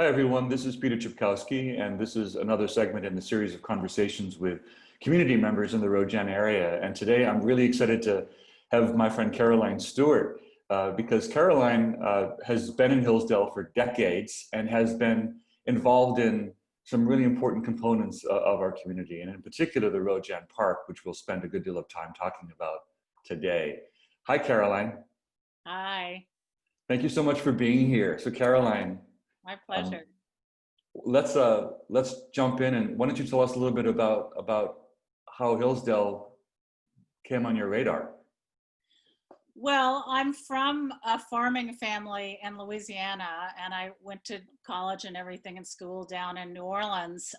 Hi, everyone. This is Peter Cipkowski, and this is another segment in the series of conversations with community members in the Roe Jan area. And today I'm really excited to have my friend Caroline Stewart, because Caroline has been in Hillsdale for decades and has been involved in some really important components of our community, and in particular the Roe Jan Park, which we'll spend a good deal of time talking about today. Hi, Caroline. Hi. Thank you so much for being here. So Caroline, My pleasure. let's jump in, and why don't you tell us a little bit about how Hillsdale came on your radar? Well, I'm from a farming family in Louisiana, and I went to college and everything in school down in New Orleans.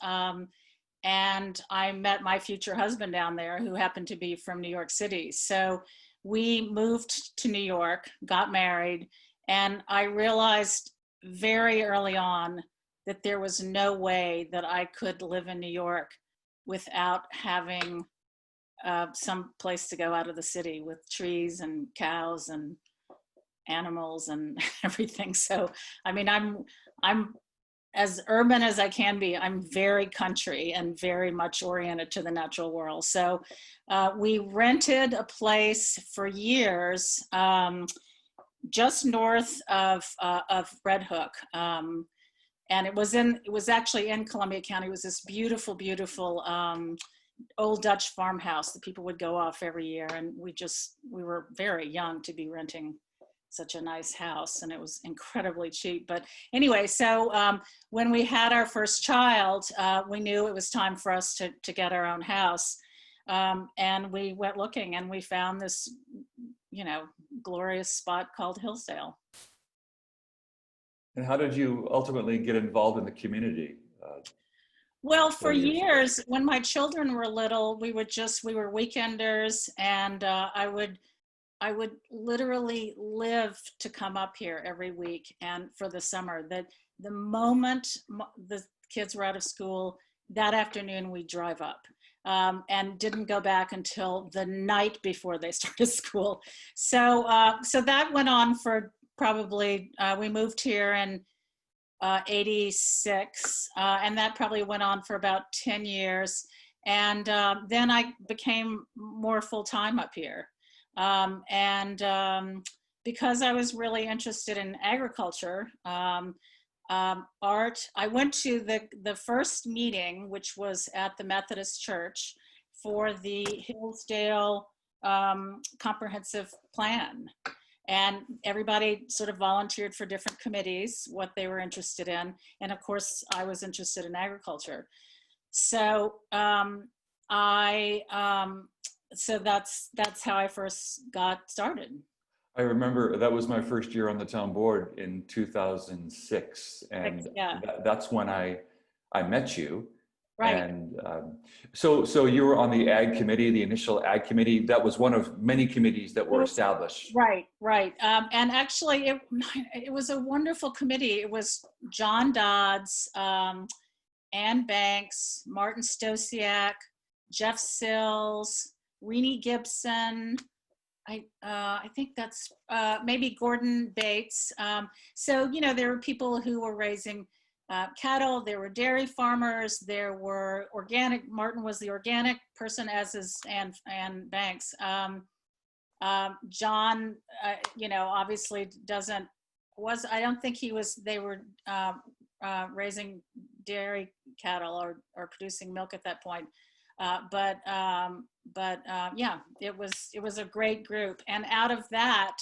And I met my future husband down there, who happened to be from New York City. So we moved to New York, got married, and I realized very early on that there was no way that I could live in New York without having some place to go out of the city with trees and cows and animals and everything. So, I mean, I'm as urban as I can be. I'm very country and very much oriented to the natural world. So we rented a place for years just north of Red Hook. And it was actually in Columbia County. It was this beautiful, beautiful old Dutch farmhouse that people would go off every year. And we were very young to be renting such a nice house, and it was incredibly cheap. But anyway, so when we had our first child, we knew it was time for us to get our own house. And we went looking, and we found this, glorious spot called Hillsdale. And how did you ultimately get involved in the community? Well, for years, when my children were little, we were weekenders, and I would literally live to come up here every week and for the summer. That the moment the kids were out of school, that afternoon we'd drive up. And didn't go back until the night before they started school. So that went on for probably, we moved here in 86, and that probably went on for about 10 years. And then I became more full-time up here. Because I was really interested in agriculture, art. I went to the first meeting, which was at the Methodist Church, for the Hillsdale comprehensive plan. And everybody sort of volunteered for different committees, what they were interested in. And of course, I was interested in agriculture. So so that's how I first got started. I remember that was my first year on the town board in 2006, and Yeah. that's when I met you. Right. And so you were on the ag committee, the initial ag committee. That was one of many committees that were established. Right. And actually, it was a wonderful committee. It was John Dodds, Ann Banks, Martin Stosiak, Jeff Sills, Renee Gibson. I think that's maybe Gordon Bates. So, there were people who were raising cattle, there were dairy farmers, there were organic. Martin was the organic person, as is Ann Banks. John, obviously I don't think they were raising dairy cattle or producing milk at that point. Yeah, it was a great group, and out of that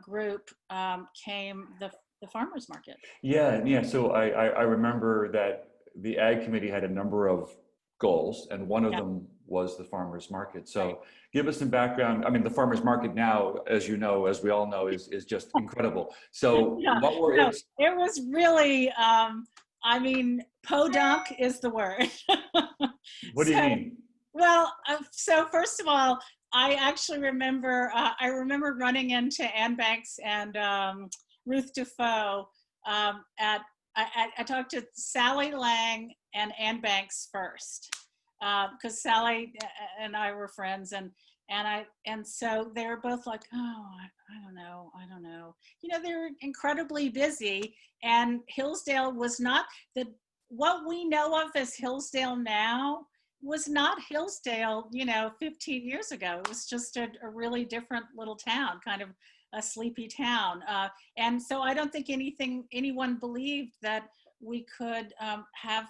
group came the farmers market. Yeah. So I remember that the ag committee had a number of goals, and one of them was the farmers market. So give us some background. I mean, the farmers market now, as you know, as we all know, is just incredible. So what were its? It was really, podunk is the word. What do you mean? Well, so first of all, I actually remember, running into Ann Banks and Ruth Defoe. I talked to Sally Lang and Ann Banks first, because Sally and I were friends, And so they're both like, oh, I don't know, I don't know. You know, they're incredibly busy, and Hillsdale was not what we know of as Hillsdale now was not Hillsdale, 15 years ago. It was just a really different little town, kind of a sleepy town. And so I don't think anyone believed that we could have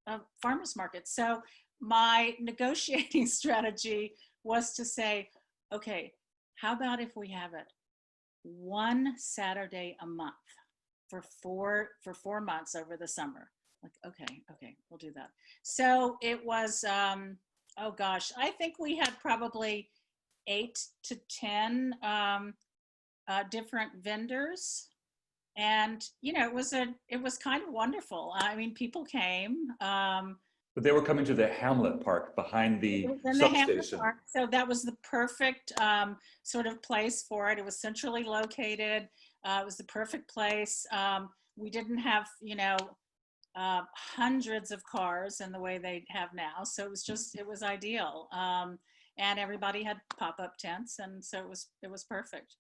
a farmer's market. So my negotiating strategy was to say, okay, how about if we have it one Saturday a month for 4 months over the summer? Like, okay, we'll do that. So it was, oh gosh, I think we had probably 8 to 10 different vendors. And, it was kind of wonderful. I mean, people came. But they were coming to the Hamlet Park behind the substation. Park, so that was the perfect sort of place for it. It was centrally located. It was the perfect place. We didn't have, hundreds of cars in the way they have now. So it was ideal. And everybody had pop-up tents. And so it was perfect.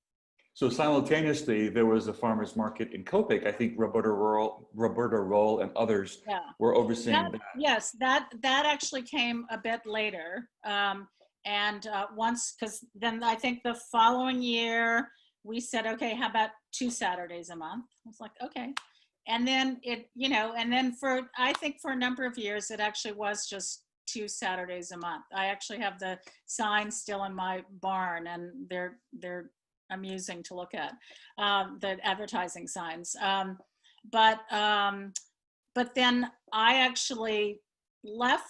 So simultaneously, there was a farmer's market in Copake. I think Roberta Roll and others were overseeing that. Yes, that actually came a bit later. Because then I think the following year, we said, okay, how about 2 Saturdays a month? I was like, okay. And then I think for a number of years, it actually was just 2 Saturdays a month. I actually have the signs still in my barn, and they're amusing to look at, the advertising signs. But then I actually left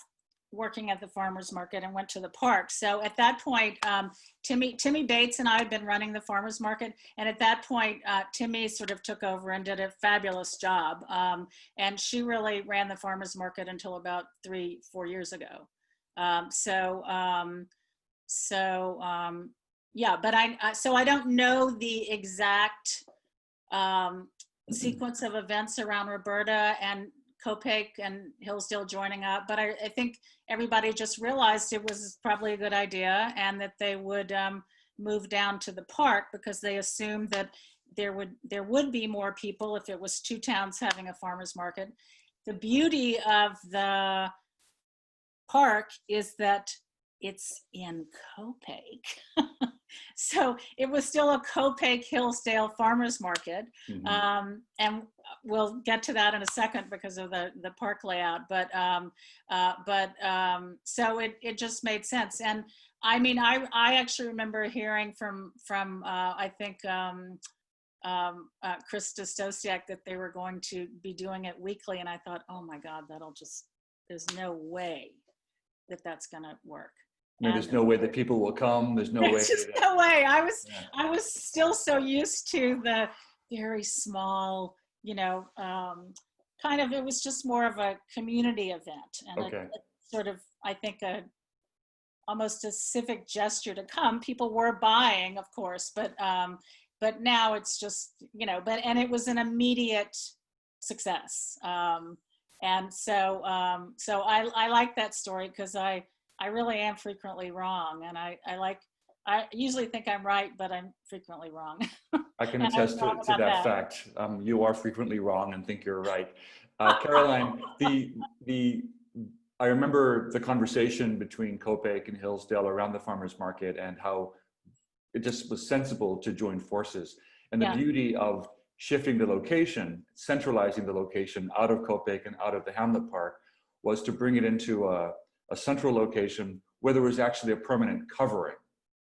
working at the farmer's market and went to the park. So at that point, Timmy Bates and I had been running the farmer's market. And at that point, Timmy sort of took over and did a fabulous job. And she really ran the farmer's market until about 3-4 years ago. Yeah, but I don't know the exact sequence of events around Roberta and Copake and Hillsdale joining up, but I think everybody just realized it was probably a good idea, and that they would move down to the park because they assumed that there would be more people if it was 2 towns having a farmer's market. The beauty of the park is that it's in Copake. So it was still a Copake Hillsdale farmers market. Mm-hmm. And we'll get to that in a second because of the park layout. But so it just made sense. And I mean, I actually remember hearing from I think Chris Stosiak that they were going to be doing it weekly. And I thought, oh my God, there's no way that that's going to work. No, there's no way that people will come. There's no way. There's just no way. I was still so used to the very small, kind of, it was just more of a community event, and a sort of, I think, almost a civic gesture to come. People were buying, of course, but now it's just, and it was an immediate success. And so I like that story because I really am frequently wrong, and I usually think I'm right, but I'm frequently wrong. I can attest to that fact. You are frequently wrong and think you're right. Caroline, I remember the conversation between Copake and Hillsdale around the farmers market, and how it just was sensible to join forces. And the beauty of shifting the location, centralizing the location out of Copake and out of the Hamlet Park, was to bring it into a central location where there was actually a permanent covering.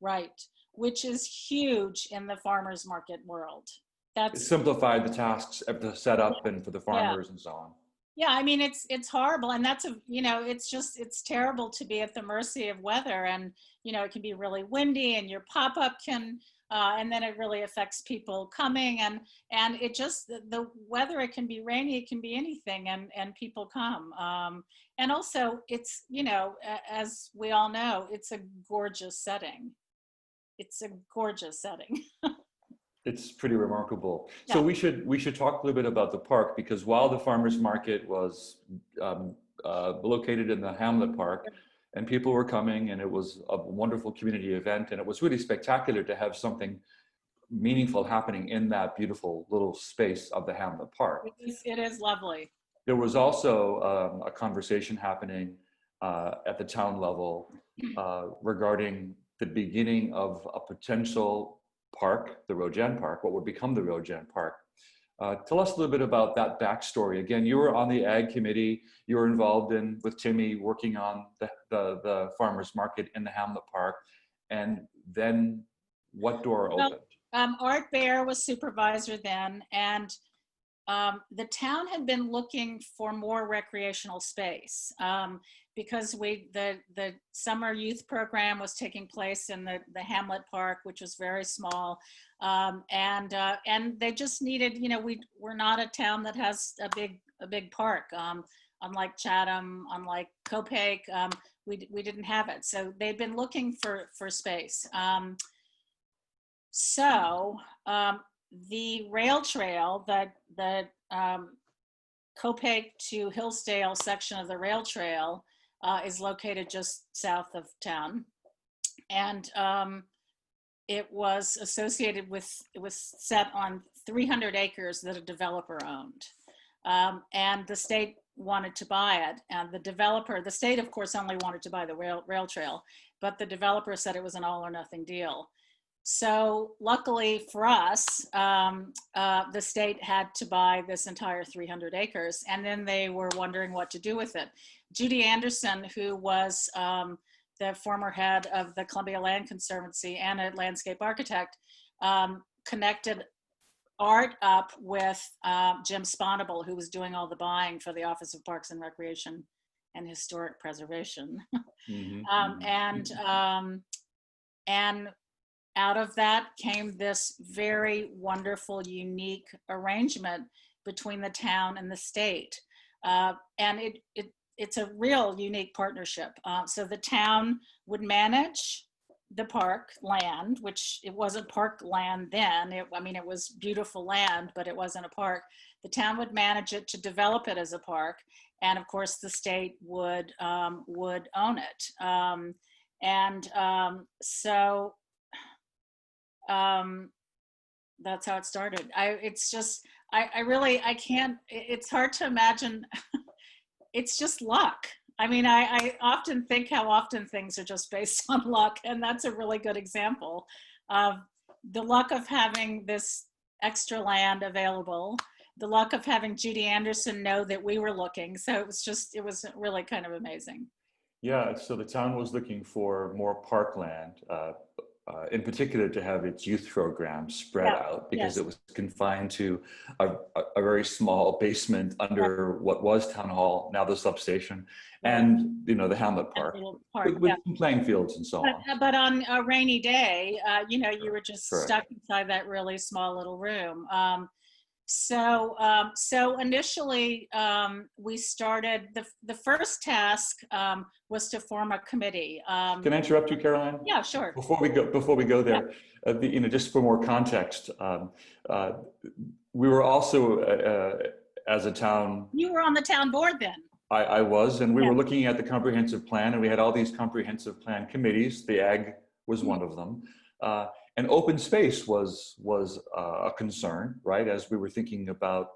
Right, which is huge in the farmers market world. It simplified the tasks of the setup and for the farmers and so on. Yeah, I mean, it's horrible, and that's it's terrible to be at the mercy of weather, and it can be really windy, and your pop-up can and then it really affects people coming, and it just, the weather, it can be rainy, it can be anything, and people come. And also it's, as we all know, it's a gorgeous setting. It's a gorgeous setting. It's pretty remarkable. Yeah. So we should talk a little bit about the park, because while the farmers market was located in the Hamlet Park, and people were coming, and it was a wonderful community event, and it was really spectacular to have something meaningful happening in that beautiful little space of the Hamlet Park. It is lovely. There was also a conversation happening at the town level regarding the beginning of a potential park, the Roe Jan Park, what would become the Roe Jan Park. Tell us a little bit about that backstory. Again, you were on the Ag Committee. You were involved with Timmy working on the farmers market in the Hamlet Park. And then what door opened? Art Bear was supervisor then, and the town had been looking for more recreational space because the summer youth program was taking place in the Hamlet Park, which was very small, and they just needed, we're not a town that has a big park, unlike Chatham, unlike Copake, we didn't have it, so they'd been looking for space. The rail trail, the Copake to Hillsdale section of the rail trail is located just south of town. And it was associated it was set on 300 acres that a developer owned. And the state wanted to buy it. And the state of course only wanted to buy the rail trail, but the developer said it was an all or nothing deal. So luckily for us, the state had to buy this entire 300 acres, and then they were wondering what to do with it. Judy Anderson, who was the former head of the Columbia Land Conservancy and a landscape architect, connected Art up with Jim Sponable, who was doing all the buying for the Office of Parks and Recreation and Historic Preservation. And out of that came this very wonderful, unique arrangement between the town and the state. And it's a real unique partnership. So the town would manage the park land, which it wasn't park land then. It was beautiful land, but it wasn't a park. The town would manage it to develop it as a park. And of course the state would own it. That's how it started. It's hard to imagine. It's just luck. I often think how often things are just based on luck, and that's a really good example of the luck of having this extra land available, the luck of having Judy Anderson know that we were looking. So it was really kind of amazing. Yeah, so the town was looking for more parkland, in particular to have its youth program spread out, because it was confined to a very small basement under what was Town Hall, now the substation, and the Hamlet Park, with some playing fields and so on. But on a rainy day, you were just stuck inside that really small little room. So initially, we started, the first task was to form a committee. Can I interrupt you, Caroline? Yeah, sure. Before we go there, just for more context, we were also, as a town. You were on the town board then. I was, and we were looking at the comprehensive plan, and we had all these comprehensive plan committees. The Ag was one of them. And open space was a concern, right? As we were thinking about,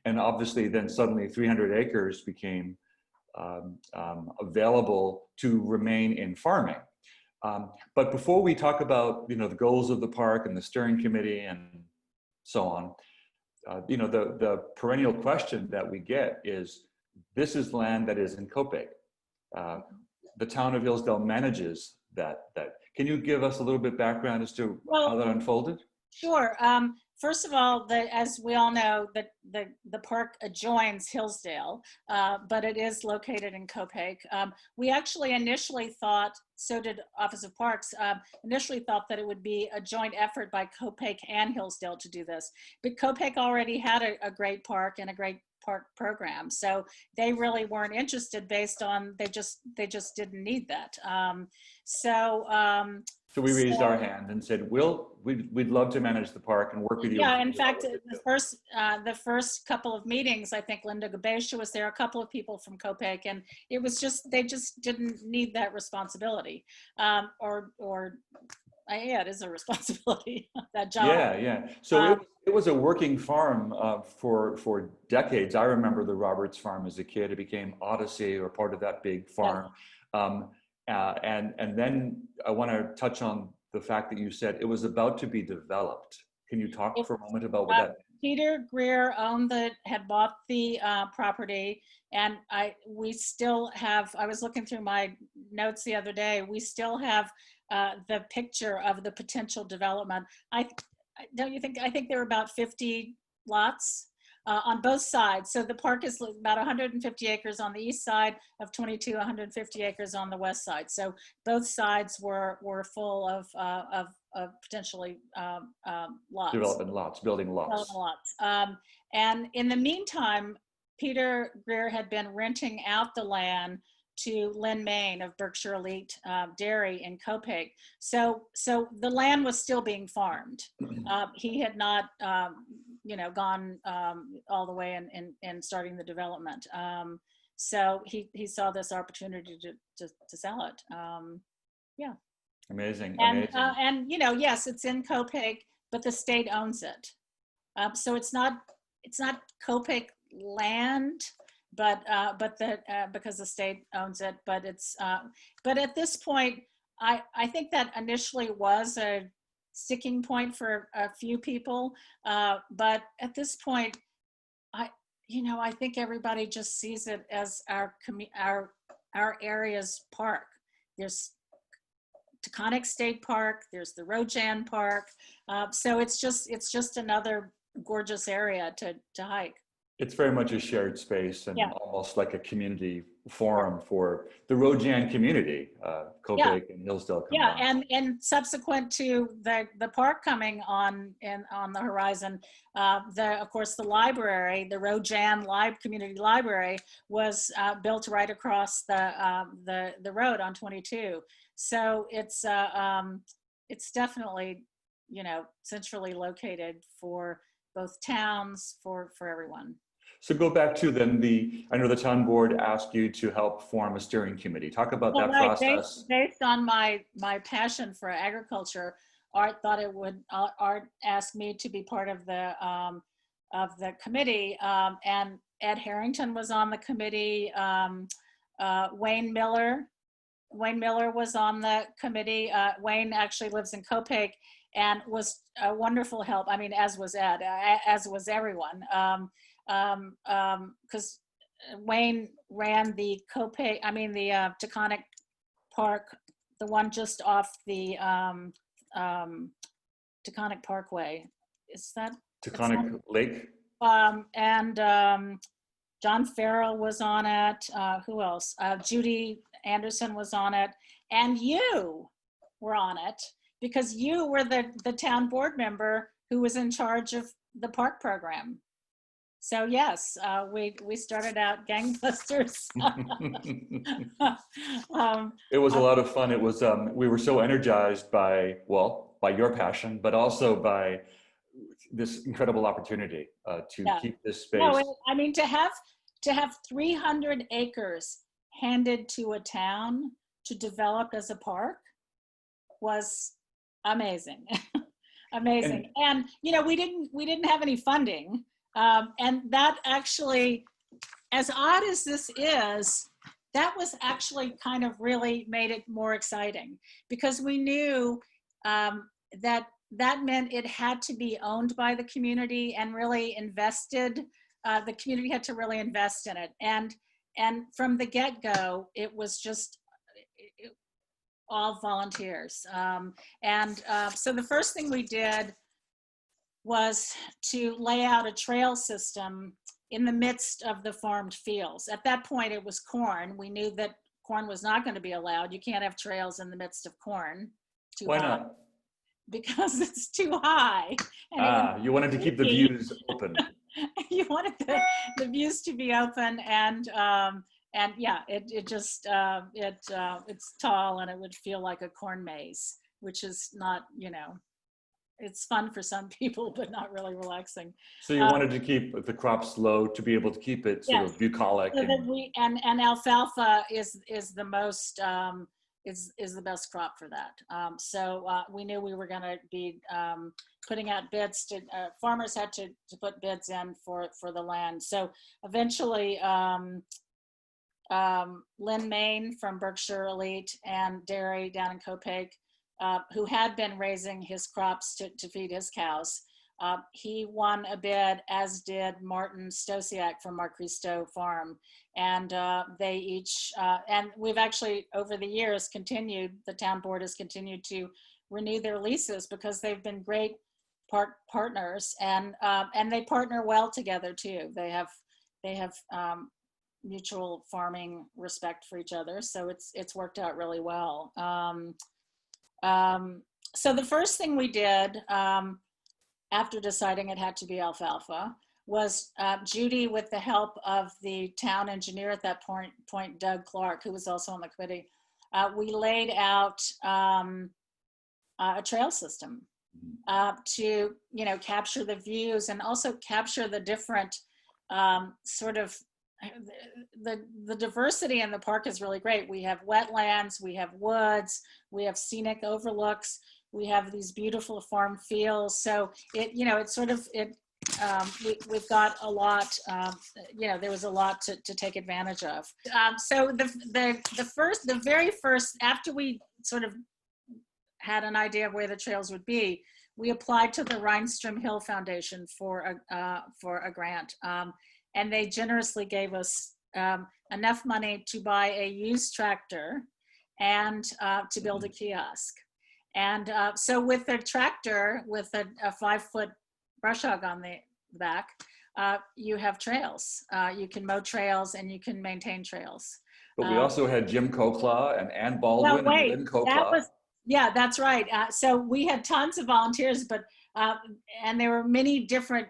and obviously then suddenly 300 acres became available to remain in farming. But before we talk about, the goals of the park and the steering committee and so on, the perennial question that we get is, this is land that is in Copake. The town of Hillsdale manages that. Can you give us a little bit background as to how that unfolded? Sure. First of all, as we all know, the park adjoins Hillsdale, but it is located in Copake. We actually initially thought, so did Office of Parks, initially thought that it would be a joint effort by Copake and Hillsdale to do this. But Copake already had a great park and a great park program, so they really weren't interested, based on they just didn't need that. So we raised our hand and said, we'd love to manage the park and work with you. Yeah, in fact, the first couple of meetings, I think Linda Gabesha was there, a couple of people from Copake, and it was just, they just didn't need that responsibility. Yeah, it is a responsibility, that job. Yeah. So it was a working farm for decades. I remember the Roberts farm as a kid. It became Odyssey, or part of that big farm. And then I want to touch on the fact that you said it was about to be developed. Can you talk for a moment about what that? Peter Greer had bought the property, and we still have, I was looking through my notes the other day, we still have the picture of the potential development. I think there are about 50 lots on both sides. So the park is about 150 acres on the east side of 22, 150 acres on the west side. So both sides were full of potentially lots. Development lots, building lots. And in the meantime, Peter Greer had been renting out the land to Lynn Main of Berkshire Elite Dairy in Copake. So the land was still being farmed. He had not, gone all the way in starting the development. So he saw this opportunity to sell it. Yeah. Amazing. And yes, it's in Copake, but the state owns it. So it's not Copake land, but because the state owns it. But it's but at this point, I think that initially was a sticking point for a few people. But at this point, I think everybody just sees it as our area's park. There's Taconic State Park, there's the Roe Jan Park. So it's just another gorgeous area to hike. It's very much a shared space and almost like a community forum for the Roe Jan community, Copake and Hillsdale. And subsequent to the park coming on the horizon, of course the library, the Roe Jan Community Library, was built right across the road on 22. So it's definitely centrally located for both towns, for everyone. So go back to then I know the town board asked you to help form a steering committee. Talk about that process. Based on my passion for agriculture, Art asked me to be part of the committee, and Ed Harrington was on the committee. Wayne Miller was on the committee. Wayne actually lives in Copake and was a wonderful help. I mean, as was Ed, as was everyone. Because Wayne ran the Taconic Park, the one just off the Taconic Parkway. Is that Taconic Lake? And John Farrell was on it. Who else? Judy Anderson was on it, and you were on it because you were the town board member who was in charge of the park program. So yes, we started out gangbusters. It was a lot of fun. It was we were so energized by your passion, but also by this incredible opportunity to keep this space. No, I mean to have 300 acres handed to a town to develop as a park was amazing. Amazing. And we didn't have any funding. And that actually, as odd as this is, that was actually kind of really made it more exciting because we knew that meant it had to be owned by the community and really invested. The community had to really invest in it. And from the get-go, it was just all volunteers. So the first thing we did was to lay out a trail system in the midst of the farmed fields. At that point, it was corn. We knew that corn was not going to be allowed. You can't have trails in the midst of corn. Why not? Because it's too high. You wanted to keep the views open. You wanted the views to be open, and yeah, it's tall and it would feel like a corn maze. which is not, it's fun for some people, but not really relaxing. So you wanted to keep the crops low to be able to keep it sort Yes. of bucolic. So that and alfalfa is the most is the best crop for that. So we knew we were going to be putting out bids to farmers had to put bids in for the land. So eventually, Lynn Main from Berkshire Elite and Dairy down in Copake, who had been raising his crops to feed his cows. He won a bid, as did Martin Stosiak from Marcristo Farm. And they each, and we've actually, over the years, the town board has continued to renew their leases because they've been great partners, and they partner well together too. They have mutual farming respect for each other. So it's worked out really well. So the first thing we did, after deciding it had to be alfalfa, was Judy, with the help of the town engineer at that point, Doug Clark, who was also on the committee, we laid out a trail system to, capture the views and also capture the different sort of, the diversity in the park is really great. We have wetlands, we have woods, we have scenic overlooks, we have these beautiful farm fields. So we've got a lot, there was a lot to take advantage of. So the very first, after we sort of had an idea of where the trails would be, we applied to the Rhinestrom Hill Foundation for a grant. And they generously gave us enough money to buy a used tractor and to build a kiosk. And so with a tractor, with a 5-foot brush hog on the back, you have trails. You can mow trails and you can maintain trails. But we also had Jim Kokla and Ann Baldwin and Lynn Kokla. Yeah, that's right. So we had tons of volunteers, but and there were many different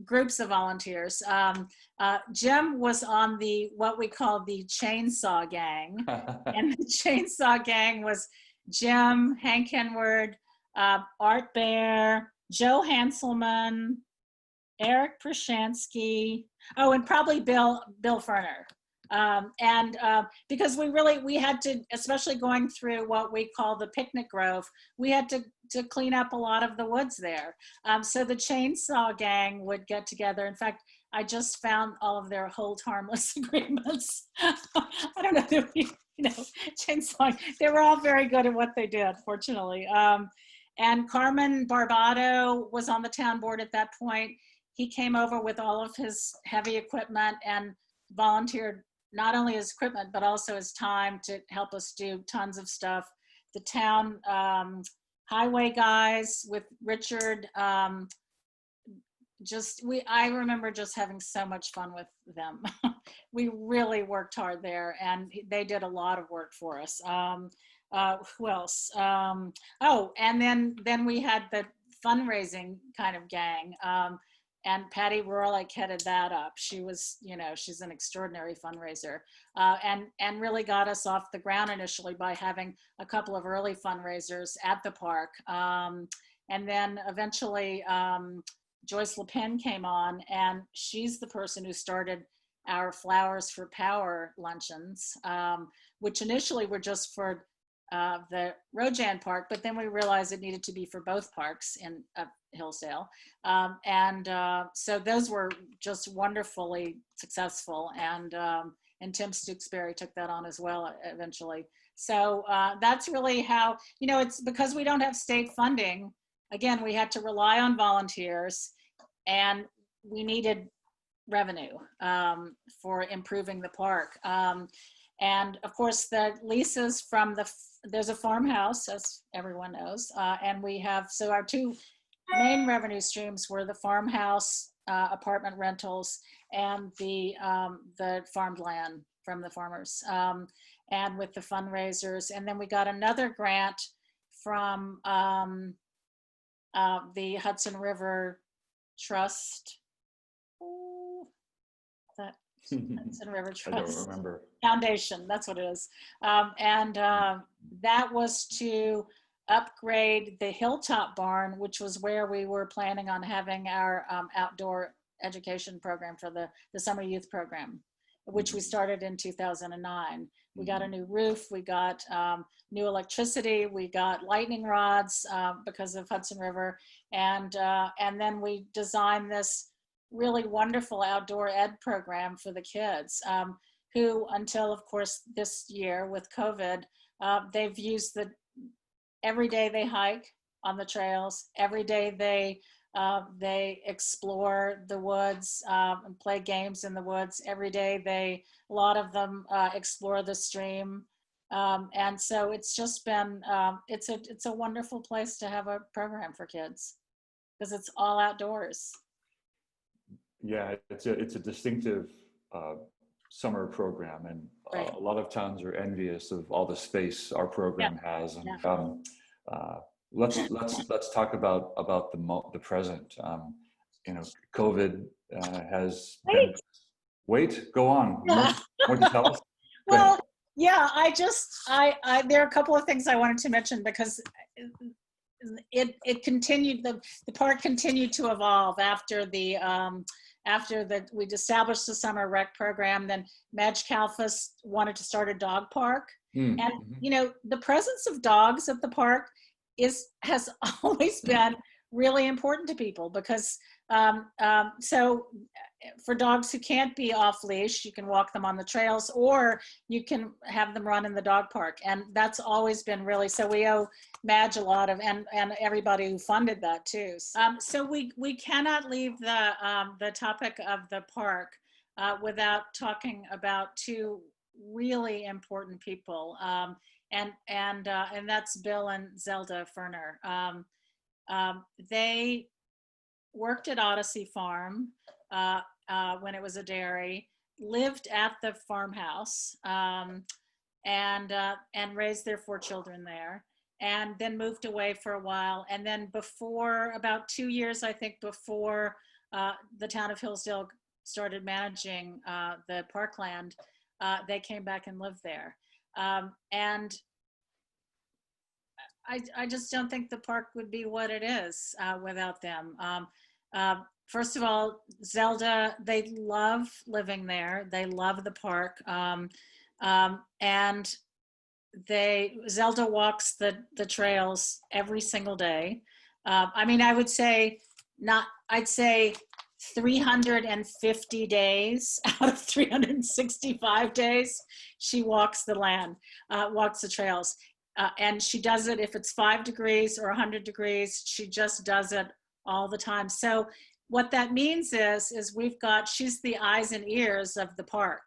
groups of volunteers. Jim was on what we call the Chainsaw Gang. And the Chainsaw Gang was Jim, Hank Henward, Art Bear, Joe Hanselman, Eric Prashansky, and probably Bill Ferner. Because we had to, especially going through what we call the picnic grove, we had to clean up a lot of the woods there. So the Chainsaw Gang would get together. In fact, I just found all of their hold harmless agreements. I don't know, Chainsaw, they were all very good at what they did, fortunately. And Carmen Barbado was on the town board at that point. He came over with all of his heavy equipment and volunteered not only his equipment, but also his time to help us do tons of stuff. The town highway guys with Richard, I remember just having so much fun with them. We really worked hard there, and they did a lot of work for us. Who else? And then we had the fundraising kind of gang. And Patty Roeliff headed that up. She was, she's an extraordinary fundraiser, and really got us off the ground initially by having a couple of early fundraisers at the park. And then eventually Joyce LePen came on, and she's the person who started our Flowers for Power luncheons, which initially were just for the Roe Jan Park, but then we realized it needed to be for both parks in Hillsdale. So those were just wonderfully successful, and Tim Stewart took that on as well eventually. So that's really how, it's because we don't have state funding. Again, we had to rely on volunteers, and we needed revenue for improving the park. And of course, the leases from there's a farmhouse, as everyone knows, and we have, so our two main revenue streams were the farmhouse, apartment rentals, and the farmed land from the farmers, and with the fundraisers. And then we got another grant from the Hudson River Trust. Hudson River Trust. I don't remember. Foundation, that's what it is. That was to upgrade the Hilltop barn, which was where we were planning on having our outdoor education program for the summer youth program, which we started in 2009. We got a new roof, we got new electricity, we got lightning rods because of Hudson River, and then we designed this really wonderful outdoor ed program for the kids, who until, of course, this year with COVID, they've used every day they hike on the trails, every day they explore the woods and play games in the woods. Every day a lot of them explore the stream. And so it's just been, it's a wonderful place to have a program for kids because it's all outdoors. Yeah, it's a distinctive summer program, and Right. a lot of towns are envious of all the space our program has. And Yeah. let's talk about the present. COVID has been. Wait, go on. Yeah. More to tell us? Well, yeah, I there are a couple of things I wanted to mention because it continued, the park continued to evolve after we'd established the summer rec program. Then Madge Kalfas wanted to start a dog park. And the presence of dogs at the park has always been really important to people because so for dogs who can't be off leash, you can walk them on the trails or you can have them run in the dog park. And that's always been really, so we owe Madge a lot of, and everybody who funded that too. So we cannot leave the topic of the park without talking about two really important people. And that's Bill and Zelda Ferner. They worked at Odyssey Farm when it was a dairy, lived at the farmhouse, and raised their 4 children there, and then moved away for a while. And then before, about 2 years, I think, before the town of Hillsdale started managing the parkland, they came back and lived there. And I just don't think the park would be what it is without them. First of all, Zelda, they love living there. They love the park. And Zelda walks the trails every single day. I mean, I would say I'd say 350 days out of 365 days, she walks the land, walks the trails. And she does it if it's 5 degrees or 100 degrees, she just does it all the time. So what that means is she's the eyes and ears of the park.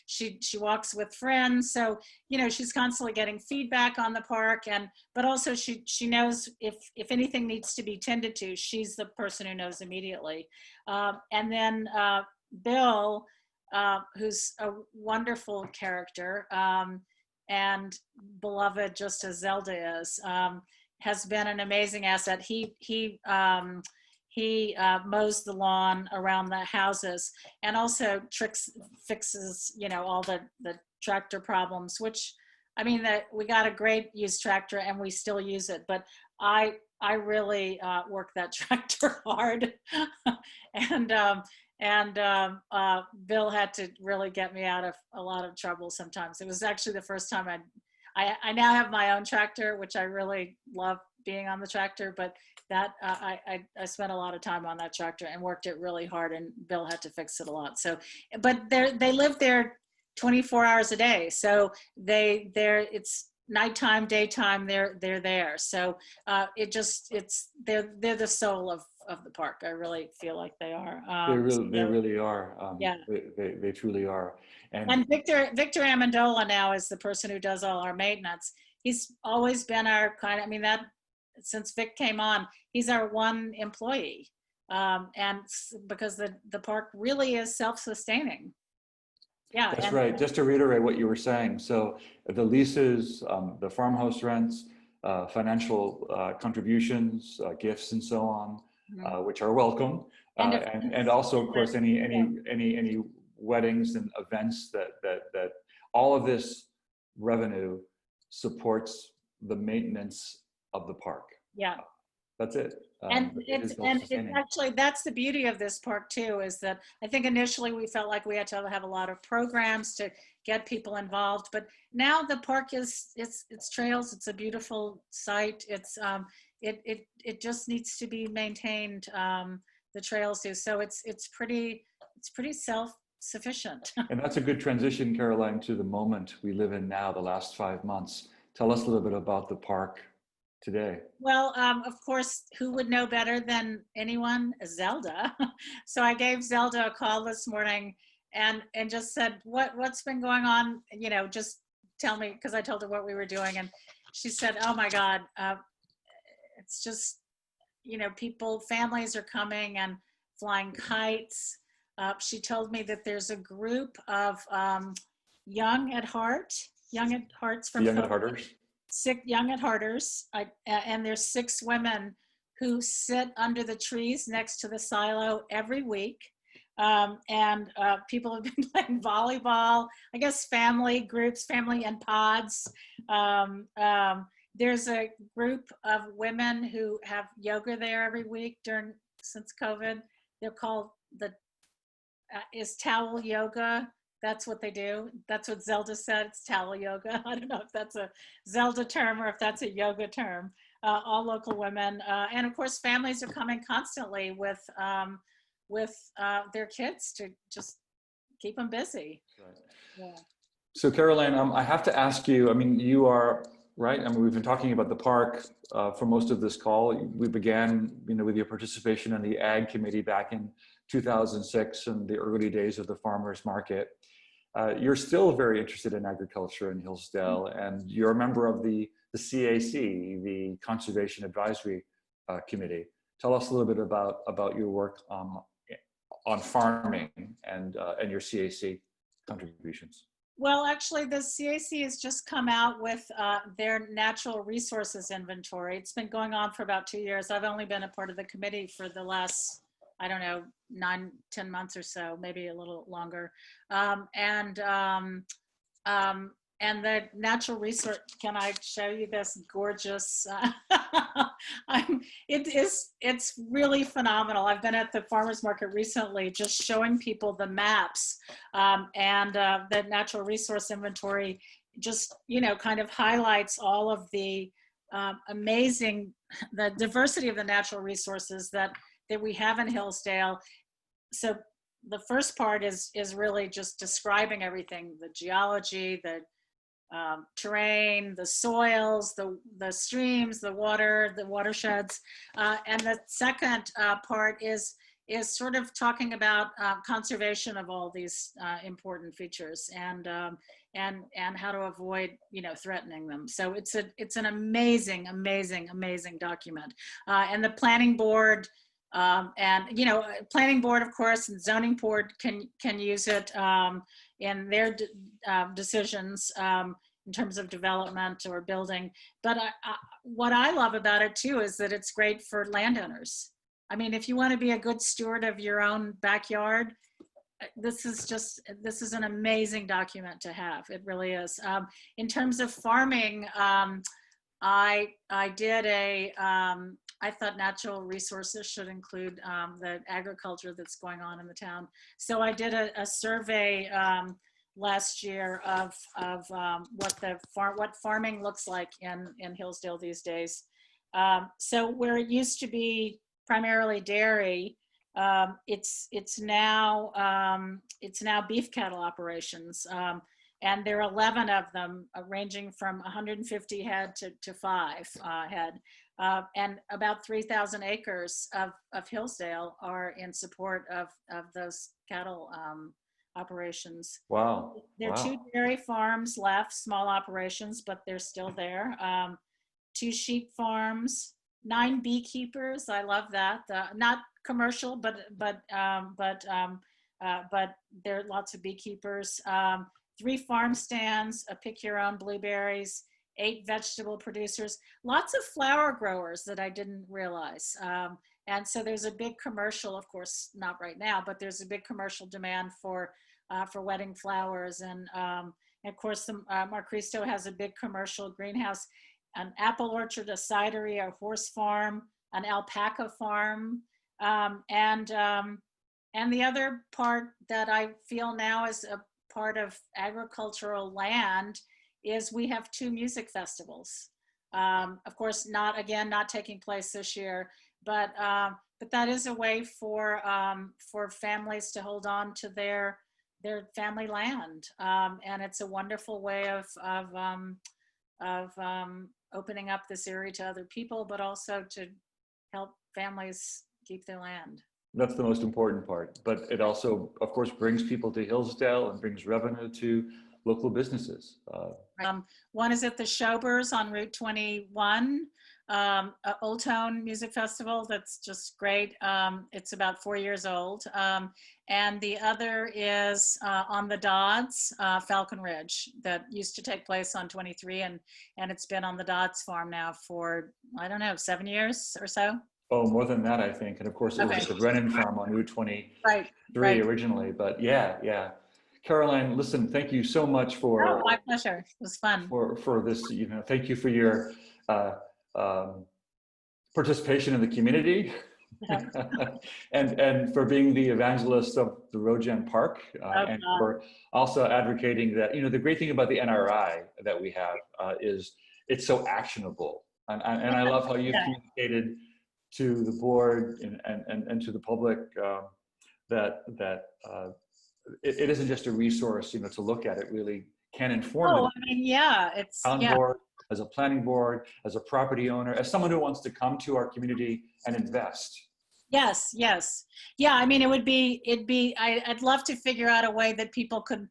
She walks with friends. So, she's constantly getting feedback on the park, but also she knows if anything needs to be tended to, she's the person who knows immediately. And then Bill, who's a wonderful character, and beloved just as Zelda is, has been an amazing asset. He mows the lawn around the houses and also fixes, all the tractor problems, which, I mean, we got a great used tractor and we still use it, but I really work that tractor hard. And Bill had to really get me out of a lot of trouble sometimes. It was actually the first time I now have my own tractor, which I really love being on the tractor, but that I spent a lot of time on that tractor and worked it really hard, and Bill had to fix it a lot. So, but they live there 24 hours a day. So it's nighttime, daytime, they're there. So they're the soul of the park. I really feel like they are. They really are. Yeah. They truly are. And Victor Amendola now is the person who does all our maintenance. He's always been our since Vic came on, he's our one employee. And because the park really is self-sustaining. Yeah. That's right. Just to reiterate what you were saying. So the leases, the farmhouse rents, financial contributions, gifts, and so on, which are welcome, and also, of course, any weddings and events that all of this revenue supports the maintenance of the park. Yeah. That's it. And It is it's self-sustaining. actually, that's the beauty of this park too, is that I think initially we felt like we had to have a lot of programs to get people involved, but now the park is, it's trails, it's a beautiful site. It just needs to be maintained, the trails do. So it's pretty self-sufficient. And that's a good transition, Caroline, to the moment we live in now, the last 5 months. Tell us a little bit about the park today. Well, of course, who would know better than anyone? Zelda. So I gave Zelda a call this morning and just said, what's been going on? You know, just tell me, because I told her what we were doing, and she said, "Oh my God, it's just, you know, families are coming and flying kites." She told me that there's a group of young at hearts The from Young at Hearters? Young at Hearters, and there's 6 women who sit under the trees next to the silo every week. People have been playing volleyball, I guess family groups, family and pods. There's a group of women who have yoga there every week since COVID. They're called is towel yoga. That's what they do. That's what Zelda said. It's towel yoga. I don't know if that's a Zelda term or if that's a yoga term. All local women, and of course, families are coming constantly with their kids to just keep them busy. Right. Yeah. So Caroline, I have to ask you, I mean, you are, right? I mean, we've been talking about the park for most of this call. We began, you know, with your participation in the Ag Committee back in 2006 and the early days of the farmers market. You're still very interested in agriculture in Hillsdale, and you're a member of the CAC, the Conservation Advisory Committee. Tell us a little bit about your work on farming and your CAC contributions. Well, actually, the CAC has just come out with their natural resources inventory. It's been going on for about 2 years. I've only been a part of the committee for the last, I don't know, 9-10 months or so, maybe a little longer. And the natural resource, can I show you this gorgeous, it's really phenomenal. I've been at the farmers market recently, just showing people the maps, the natural resource inventory just, you know, kind of highlights all of the the diversity of the natural resources that we have in Hillsdale. So the first part is really just describing everything, the geology, the terrain, the soils, the streams, the water, the watersheds. And the second part is sort of talking about conservation of all these important features and how to avoid, you know, threatening them. So it's an amazing document. And the planning board, and, you know, planning board, of course, and zoning board can use it in their decisions in terms of development or building. But what I love about it too is that it's great for landowners. I mean, if you want to be a good steward of your own backyard, this is an amazing document to have. It really is. In terms of farming, I did I thought natural resources should include the agriculture that's going on in the town. So I did a survey last year of what farming looks like in Hillsdale these days. So where it used to be primarily dairy, it's now beef cattle operations. And there are 11 of them, ranging from 150 head to 5 head. And about 3,000 acres of Hillsdale are in support of those cattle operations. Wow. There are 2 dairy farms left, small operations, but they're still there. 2 sheep farms, 9 beekeepers. I love that. Not commercial, but there are lots of beekeepers. 3 farm stands, a pick your own blueberries, 8 vegetable producers, lots of flower growers that I didn't realize. And so there's a big commercial, of course, not right now, but there's a big commercial demand for wedding flowers. And of course, Mar Cristo has a big commercial greenhouse. an apple orchard, a cidery, a horse farm, an alpaca farm, and the other part that I feel now is a part of agricultural land is we have 2 music festivals. Of course, not taking place this year, but that is a way for families to hold on to their family land, and it's a wonderful way of opening up this area to other people, but also to help families keep their land. That's the most important part. But it also, of course, brings people to Hillsdale and brings revenue to local businesses. One is at the Showbers on Route 21, Old Town Music Festival. That's just great. It's about 4 years old. And the other is on the Dodds, Falcon Ridge, that used to take place on 23, and it's been on the Dodds farm now for, I don't know, 7 years or so. Oh, more than that, I think. And of course, it was at the Brennan farm on Route 23 originally. But yeah. Caroline, listen, thank you so much for— Oh, my pleasure. It was fun. For this, thank you for your participation in the community. and for being the evangelist of the Roe Jan Park, and for also advocating that, the great thing about the NRI that we have is it's so actionable. And I love how you've communicated to the board and to the public that it isn't just a resource, to look at. It really can inform. It's board, as a planning board, as a property owner, as someone who wants to come to our community and invest. Yes. Yeah, I'd love to figure out a way that people could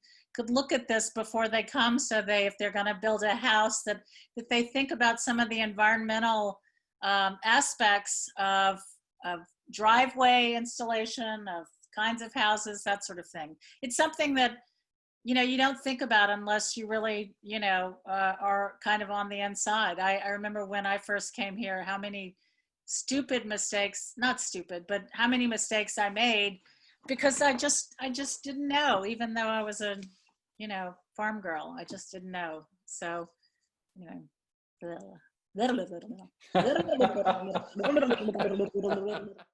look at this before they come, so if they're going to build a house, that they think about some of the environmental aspects of driveway installation, of kinds of houses, that sort of thing. It's something that you don't think about unless you really are kind of on the inside. I remember when I first came here, how many stupid mistakes, not stupid, but how many mistakes I made because I just didn't know, even though I was a farm girl. I just didn't know. So